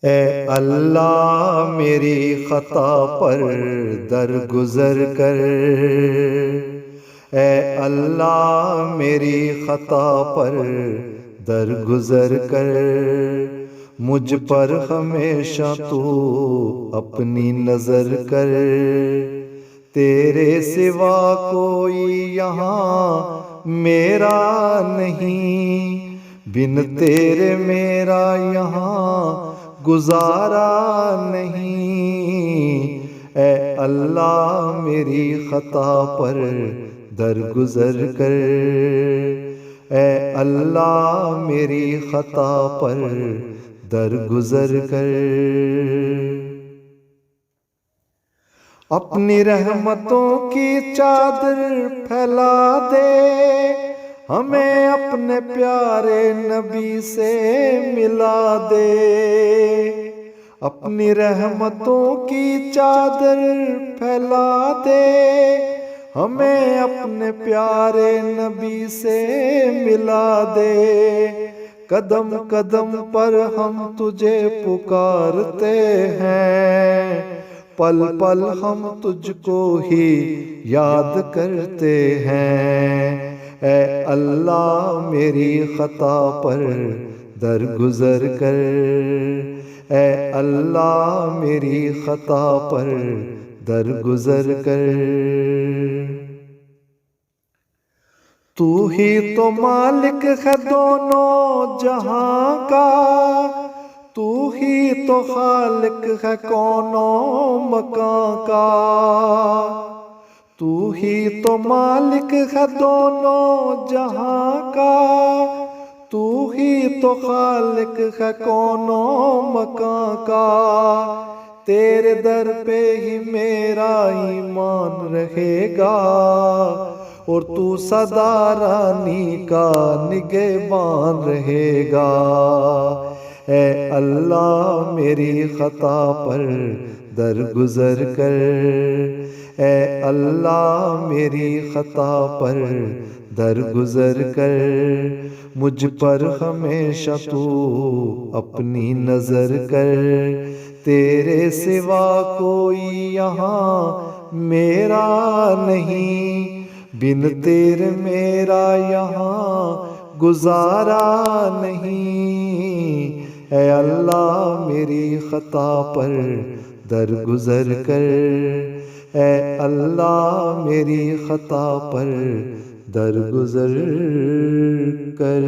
اے اللہ میری خطا پر درگزر کر، اے اللہ میری خطا پر درگزر کر، مجھ پر ہمیشہ تو اپنی نظر کر، تیرے سوا کوئی یہاں میرا نہیں، بن تیرے میرا یہاں گزارا نہیں، اے اللہ میری خطا پر درگزر کر، اے اللہ میری خطا پر درگزر کر، اپنی رحمتوں کی چادر پھیلا دے، ہمیں اپنے پیارے نبی سے ملا دے، اپنی رحمتوں کی چادر پھیلا دے، ہمیں اپنے پیارے نبی سے ملا دے، قدم قدم پر ہم تجھے پکارتے ہیں، پل پل ہم تجھ کو ہی یاد کرتے ہیں، اے اللہ میری خطا پر درگزر کر، اے اللہ میری خطا پر درگزر کر، تو ہی تو مالک ہے دونوں جہاں کا، تو ہی تو خالق ہے کونوں مکان کا، تو ہی تو مالک ہے دونوں جہاں کا، تو ہی تو خالق ہے کونوں مکان کا، تیرے در پہ ہی میرا ایمان رہے گا، اور تو سدا رانی کا نگہبان رہے گا، اے اللہ میری خطا پر درگزر کر، اے اللہ میری خطا پر درگزر کر، مجھ پر ہمیشہ تو اپنی نظر کر، تیرے سوا کوئی یہاں میرا نہیں، بن تیرے میرا یہاں گزارا نہیں، اے اللہ میری خطا پر درگزر کر، اے اللہ میری خطا پر درگزر کر۔